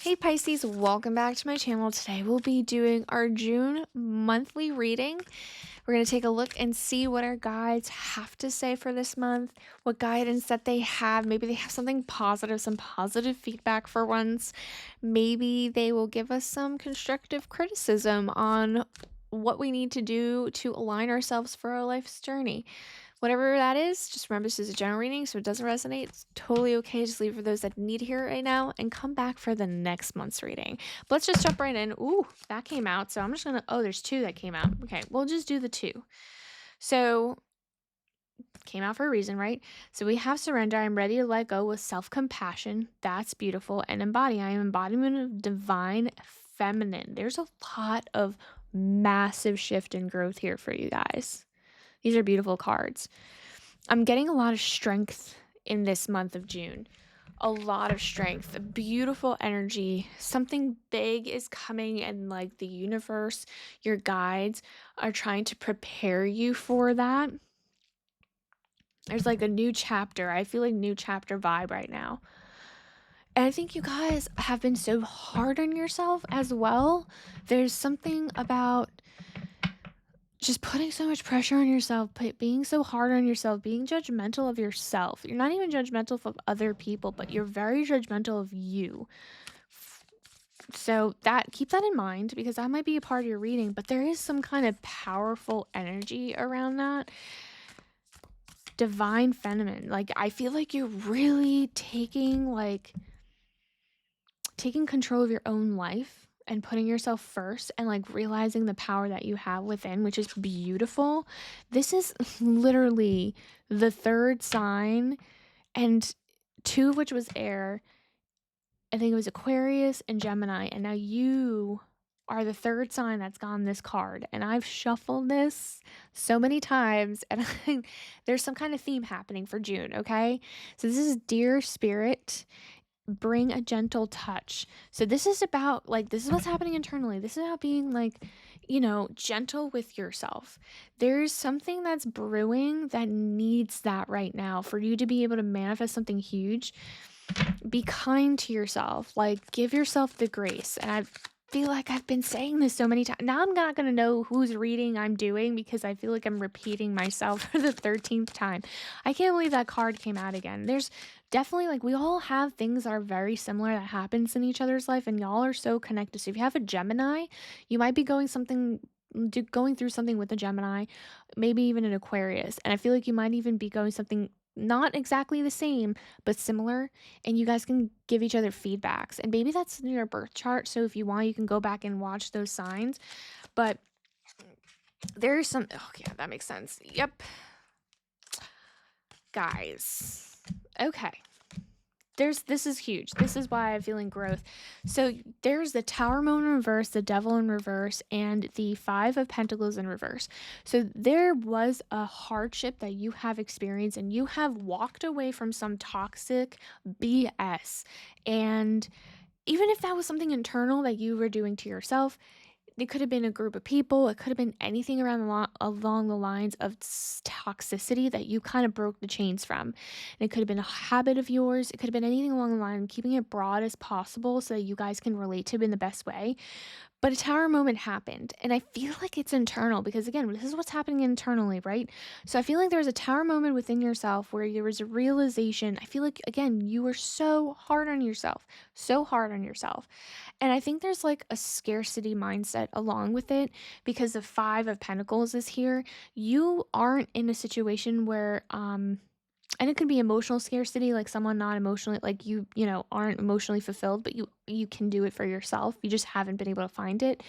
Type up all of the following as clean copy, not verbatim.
Hey Pisces, welcome back to my channel. Today we'll be doing our June monthly reading. We're going to take a look and see what our guides have to say for this month, what guidance that they have. Maybe they have something positive, some positive feedback for once. Maybe they will give us some constructive criticism on what we need to do to align ourselves for our life's journey. Whatever that is, just remember this is a general reading, so it doesn't resonate. It's totally okay. Just leave it for those that need to hear it right now and come back for the next month's reading. But let's just jump right in. Ooh, that came out. So I'm just going to, oh, there's two that came out. Okay, we'll just do the two. So came out for a reason, right? So we have surrender. I'm ready to let go with self-compassion. That's beautiful. And embody. I am embodiment of divine feminine. There's a lot of massive shift and growth here for you guys. These are beautiful cards. I'm getting a lot of strength in this month of June. A lot of strength, a beautiful energy. Something big is coming, and like the universe, your guides are trying to prepare you for that. There's like a new chapter. I feel like new chapter vibe right now. And I think you guys have been so hard on yourself as well. There's something about just putting so much pressure on yourself, being so hard on yourself, being judgmental of yourself. You're not even judgmental of other people, but you're very judgmental of you. So keep that in mind, because that might be a part of your reading, but there is some kind of powerful energy around that. Divine feminine. Like, I feel like you're really taking control of your own life and putting yourself first, and like realizing the power that you have within, which is beautiful. This is literally the third sign, and two of which was air. I think it was Aquarius and Gemini, and now you are the third sign that's gotten this card. And I've shuffled this so many times, and there's some kind of theme happening for June, okay? So this is Dear Spirit, bring a gentle touch. So this is about, like, this is what's happening internally. This is about being, like, gentle with yourself. There's something that's brewing that needs that right now for you to be able to manifest something huge. Be kind to yourself. Like, give yourself the grace. And I feel like I've been saying this so many times. Now I'm not going to know whose reading I'm doing, because I feel like I'm repeating myself for the 13th time. I can't believe that card came out again. There's definitely, like, we all have things that are very similar that happens in each other's life, and y'all are so connected. So if you have a Gemini, you might be going through something with a Gemini, maybe even an Aquarius. And I feel like you might even be going something not exactly the same, but similar, and you guys can give each other feedbacks. And maybe that's in your birth chart, so if you want, you can go back and watch those signs. But there's some, oh yeah, that makes sense. Yep, guys. Okay, this is huge. This is why I'm feeling growth. So there's the Tower Moon in reverse, the Devil in reverse, and the Five of Pentacles in reverse. So there was a hardship that you have experienced, and you have walked away from some toxic BS. And even if that was something internal that you were doing to yourself, it could have been a group of people. It could have been anything along the lines of toxicity that you kind of broke the chains from. And it could have been a habit of yours. It could have been anything along the line, keeping it broad as possible so that you guys can relate to it in the best way. But a tower moment happened, and I feel like it's internal, because again, this is what's happening internally, right? So I feel like there's a tower moment within yourself where there was a realization. I feel like, again, you were so hard on yourself, so hard on yourself. And I think there's like a scarcity mindset along with it, because the Five of Pentacles is here. You aren't in a situation where, and it could be emotional scarcity, like someone not emotionally, like aren't emotionally fulfilled, but you can do it for yourself. You just haven't been able to find it.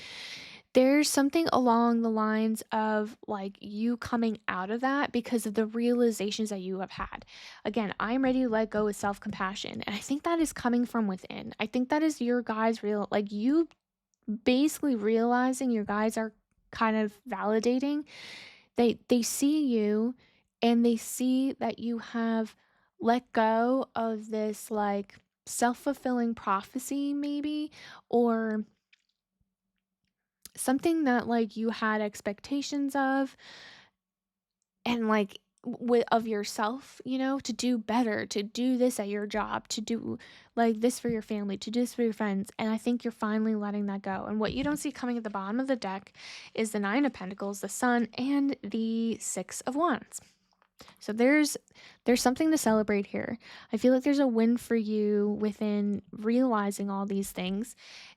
There's something along the lines of like you coming out of that because of the realizations that you have had. Again, I'm ready to let go with self-compassion. And I think that is coming from within. I think that is your guys' like you basically realizing your guys are kind of validating. They see you, and they see that you have let go of this like self-fulfilling prophecy, maybe, or something that like you had expectations of, and like of yourself, to do better, to do this at your job, to do like this for your family, to do this for your friends. And I think you're finally letting that go. And what you don't see coming at the bottom of the deck is the Nine of Pentacles, the Sun, and the Six of Wands. So there's something to celebrate here. I feel like there's a win for you within realizing all these things.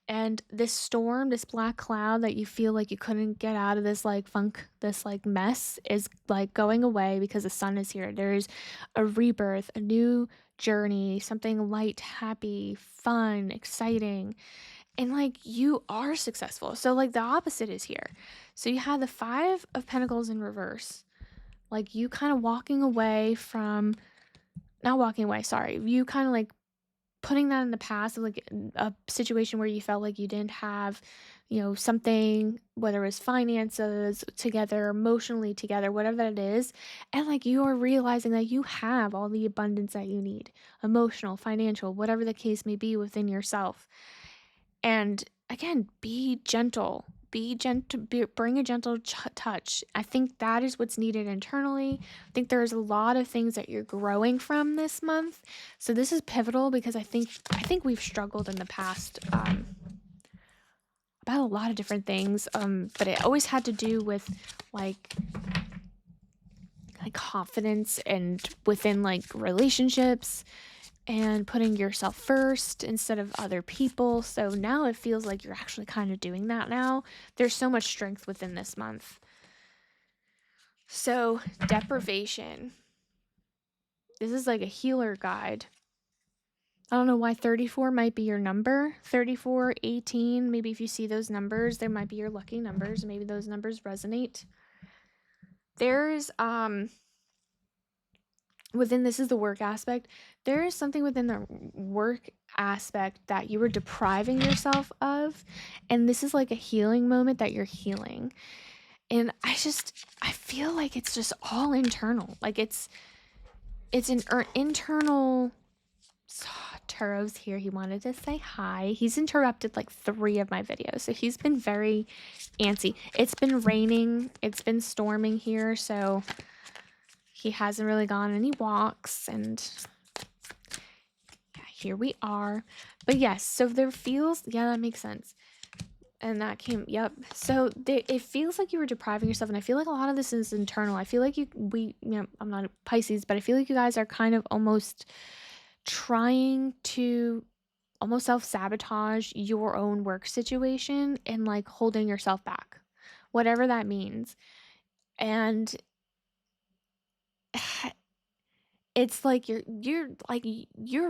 And this storm, this black cloud that you feel like you couldn't get out of this like funk, this like mess is like going away because the sun is here. There's a rebirth, a new journey, something light, happy, fun, exciting. And like you are successful. So like the opposite is here. So you have the Five of Pentacles in reverse, like you kind of walking away from, not walking away, sorry, you kind of like putting that in the past of like a situation where you felt like you didn't have, something, whether it was finances together, emotionally together, whatever that is. And like you are realizing that you have all the abundance that you need, emotional, financial, whatever the case may be within yourself. And again, be gentle. Be gentle, bring a gentle touch. I think that is what's needed internally. I think there's a lot of things that you're growing from this month. So this is pivotal because I think we've struggled in the past about a lot of different things. But it always had to do with like confidence and within like relationships and putting yourself first instead of other people. So now it feels like you're actually kind of doing that now. There's so much strength within this month. So deprivation. This is like a healer guide. I don't know why 34 might be your number. 34, 18, maybe if you see those numbers, there might be your lucky numbers. Maybe those numbers resonate. There's within, this is the work aspect, there is something within the work aspect that you were depriving yourself of, and this is like a healing moment that you're healing. And I feel like it's just all internal, like it's an internal. Taro's here, he wanted to say hi. He's interrupted like 3 of my videos, so he's been very antsy. It's been raining, it's been storming here, so he hasn't really gone on any walks, and yeah, here we are. But yes, so there feels, yeah, that makes sense. And that came, yep. So it feels like you were depriving yourself, and I feel like a lot of this is internal. I feel like I'm not a Pisces, but I feel like you guys are kind of almost trying to almost self-sabotage your own work situation and like holding yourself back, whatever that means. And it's like you're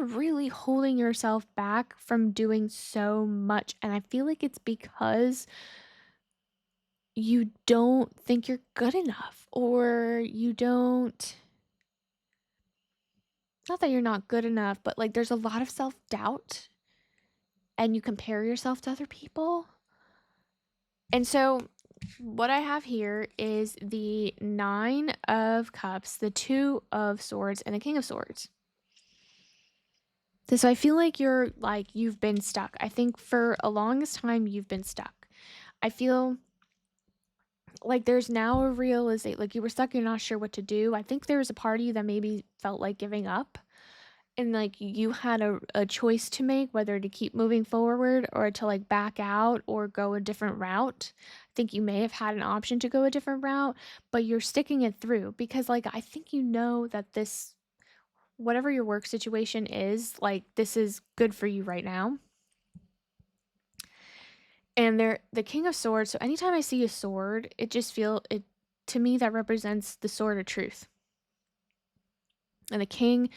really holding yourself back from doing so much. And I feel like it's because you don't think you're good enough, or you don't, not that you're not good enough, but like there's a lot of self-doubt and you compare yourself to other people. And so what I have here is the Nine of Cups, the Two of Swords, and the King of Swords. So I feel like you've been stuck. I think for a longest time you've been stuck. I feel like there's now a realization, like you were stuck, you're not sure what to do. I think there was a part of you that maybe felt like giving up. And like you had a choice to make, whether to keep moving forward or to like back out or go a different route. I think you may have had an option to go a different route, but you're sticking it through because like I think you know that this, whatever your work situation is, like this is good for you right now. And they're the King of Swords. So anytime I see a sword, it just to me that represents the sword of truth. And the king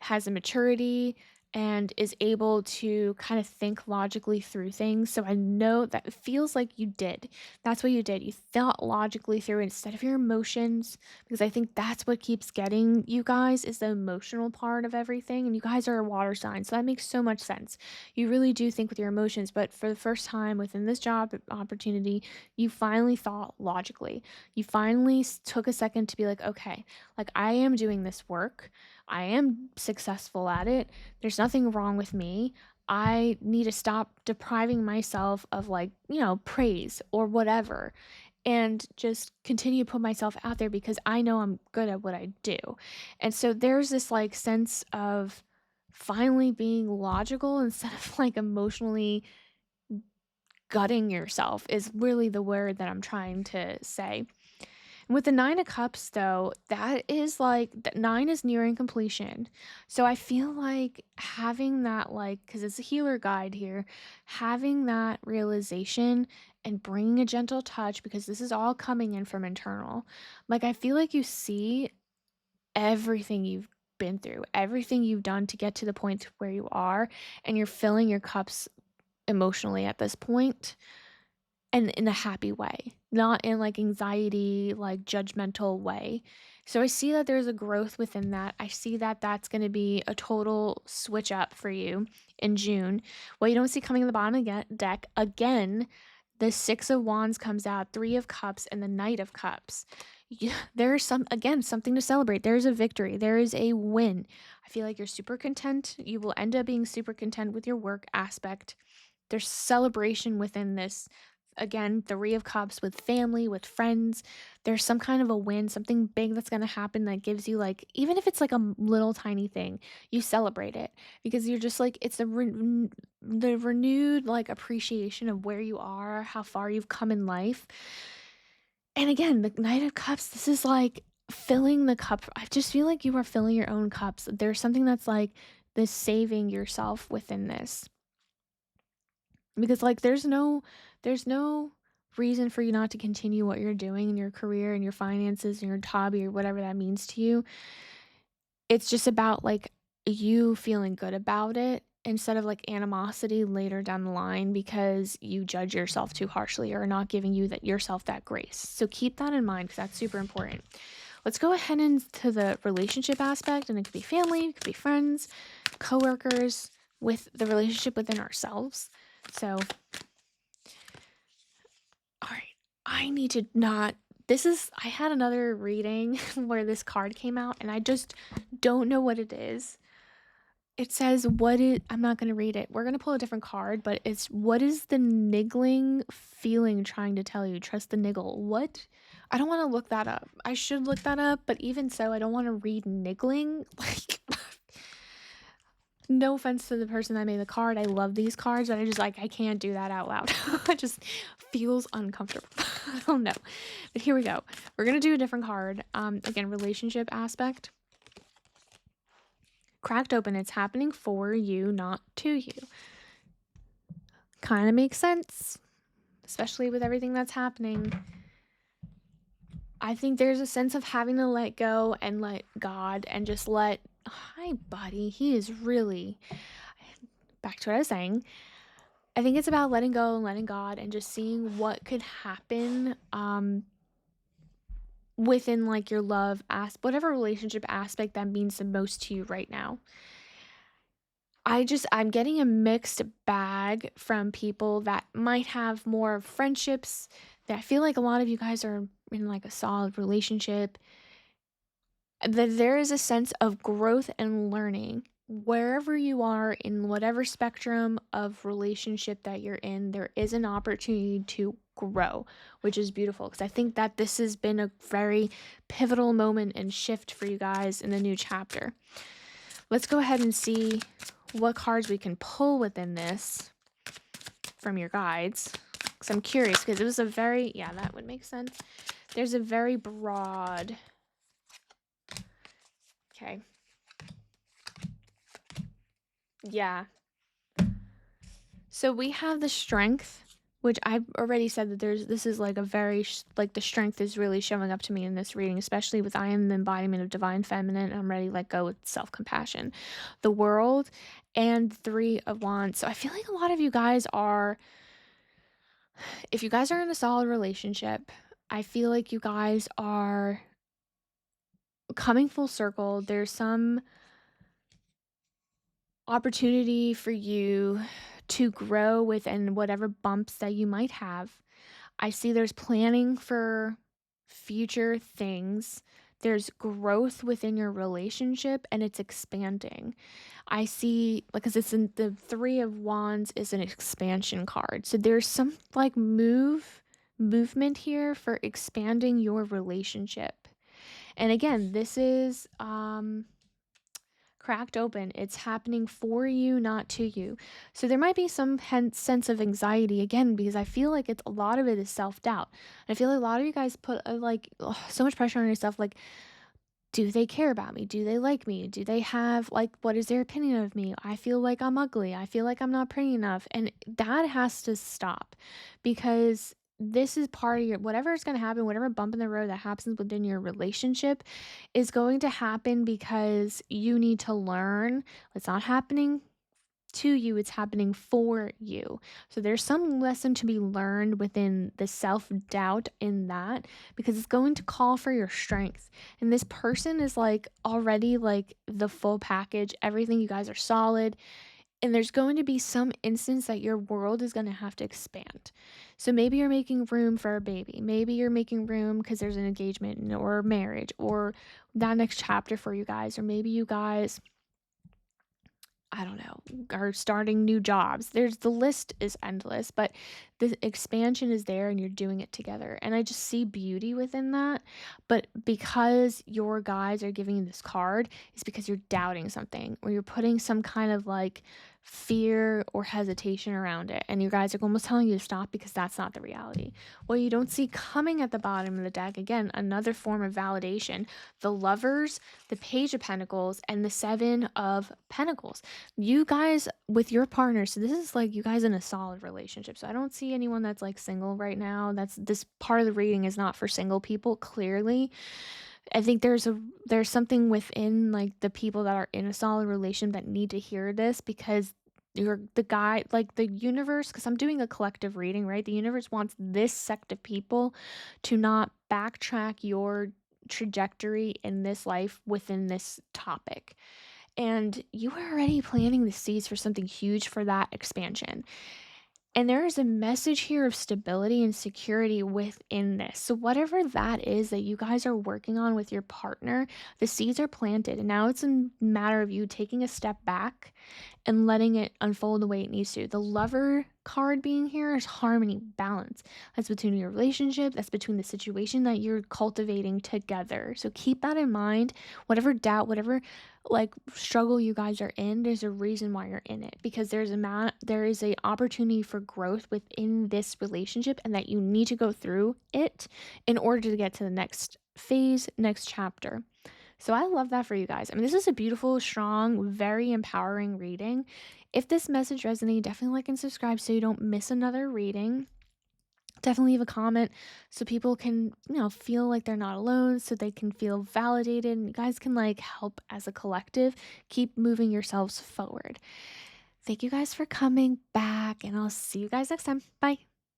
has a maturity and is able to kind of think logically through things. So I know that it feels like you did. That's what you did. You thought logically through it instead of your emotions, because I think that's what keeps getting you guys is the emotional part of everything. And you guys are a water sign, so that makes so much sense. You really do think with your emotions, but for the first time within this job opportunity, you finally thought logically. You finally took a second to be like, okay, like I am doing this work. I am successful at it. There's nothing wrong with me. I need to stop depriving myself of like, praise or whatever. and just continue to put myself out there because I know I'm good at what I do. And so there's this like sense of finally being logical instead of like emotionally gutting yourself is really the word that I'm trying to say. And with the 9 of Cups, though, that is like, that 9 is nearing completion. So I feel like having that, like, because it's a healer guide here, having that realization and bringing a gentle touch, because this is all coming in from internal. Like, I feel like you see everything you've been through, everything you've done to get to the point where you are, and you're filling your cups emotionally at this point and in a happy way, not in like anxiety, like judgmental way. So I see that there's a growth within that. I see that that's going to be a total switch up for you in June. What you don't see coming in the bottom of the deck again, the 6 of Wands comes out, 3 of Cups, and the Knight of Cups. There's something to celebrate. There's a victory. There is a win. I feel like you're super content. You will end up being super content with your work aspect. There's celebration within this. Again, 3 of Cups with family, with friends. There's some kind of a win, something big that's going to happen that gives you like, even if it's like a little tiny thing, you celebrate it because you're just like, it's the renewed like appreciation of where you are, how far you've come in life. And again, the Knight of Cups, this is like filling the cup. I just feel like you are filling your own cups. There's something that's like this saving yourself within this. Because like there's no reason for you not to continue what you're doing in your career and your finances and your hobby or whatever that means to you. It's just about like you feeling good about it instead of like animosity later down the line because you judge yourself too harshly or not giving you that yourself that grace. So keep that in mind because that's super important. Let's go ahead into the relationship aspect, and it could be family, it could be friends, coworkers, with the relationship within ourselves. So all right, I need to not. I had another reading where this card came out, and I just don't know what it is. It says, I'm not going to read it. We're going to pull a different card, but it's, what is the niggling feeling trying to tell you? Trust the niggle. What? I don't want to look that up. I should look that up, but even so, I don't want to read niggling. Like, no offense to the person that made the card. I love these cards, but I can't do that out loud. It just feels uncomfortable. I don't know. But here we go. We're going to do a different card. Again, relationship aspect. Cracked open. It's happening for you, not to you. Kind of makes sense, especially with everything that's happening. I think there's a sense of having to let go and let God and just let, hi, buddy. He is really, back to what I was saying. I think it's about letting go and letting God and just seeing what could happen within like your love whatever relationship aspect that means the most to you right now. I'm getting a mixed bag from people that might have more friendships, that I feel like a lot of you guys are in like a solid relationship, that there is a sense of growth and learning wherever you are in whatever spectrum of relationship that you're in. There is an opportunity to grow, which is beautiful because I think that this has been a very pivotal moment and shift for you guys in the new chapter. Let's go ahead and see what cards we can pull within this from your guides, because I'm curious, because it was a very, yeah, that would make sense. There's a very broad, okay, yeah. So we have the strength, which I've already said that this is like a very, like the strength is really showing up to me in this reading, especially with I am the embodiment of divine feminine. I'm ready to let go with self-compassion. The world and 3 of Wands. So I feel like a lot of you guys are, if you guys are in a solid relationship, I feel like you guys are coming full circle. There's some opportunity for you to grow within whatever bumps that you might have. I see there's planning for future things. There's growth within your relationship and it's expanding. I see, because it's in the 3 of Wands is an expansion card. So there's some like move movement here for expanding your relationship. And again, this is cracked open. It's happening for you, not to you. So there might be some sense of anxiety again, because I feel like it's a lot of it is self doubt. I feel like a lot of you guys put like so much pressure on yourself. Like, do they care about me? Do they like me? Do they have, like, what is their opinion of me? I feel like I'm ugly. I feel like I'm not pretty enough. And that has to stop, because this is part of your, whatever is going to happen, whatever bump in the road that happens within your relationship is going to happen because you need to learn. It's not happening to you, it's happening for you. So there's some lesson to be learned within the self doubt in that, because it's going to call for your strength. And this person is like already like the full package, everything. You guys are solid. And there's going to be some instance that your world is going to have to expand. So maybe you're making room for a baby. Maybe you're making room because there's an engagement or marriage or that next chapter for you guys. Or maybe you guys, I don't know, are starting new jobs. The list is endless, but the expansion is there and you're doing it together. And I just see beauty within that. But because your guys are giving you this card, it's because you're doubting something or you're putting some kind of like fear or hesitation around it. And you guys are almost telling you to stop because that's not the reality. What you don't see coming at the bottom of the deck, again, another form of validation, the Lovers, the Page of Pentacles, and the Seven of Pentacles. You guys with your partner, so this is like you guys in a solid relationship. So I don't see anyone that's like single right now. That's, this part of the reading is not for single people, clearly. I think there's something within like the people that are in a solid relation that need to hear this, because you're the guy, like the universe, because I'm doing a collective reading, right? The universe wants this sect of people to not backtrack your trajectory in this life within this topic. And you are already planting the seeds for something huge for that expansion. And there is a message here of stability and security within this. So, whatever that is that you guys are working on with your partner, the seeds are planted. And now it's a matter of you taking a step back and letting it unfold the way it needs to. The Lover card being here is harmony, balance. That's between your relationship, that's between the situation that you're cultivating together. So keep that in mind. Whatever doubt, whatever like struggle you guys are in, there's a reason why you're in it, because there is a opportunity for growth within this relationship, and that you need to go through it in order to get to the next phase, next chapter. So I love that for you guys. I mean, this is a beautiful, strong, very empowering reading. If this message resonated, definitely like and subscribe so you don't miss another reading. Definitely leave a comment so people can, feel like they're not alone, so they can feel validated, and you guys can like help as a collective keep moving yourselves forward. Thank you guys for coming back, and I'll see you guys next time. Bye.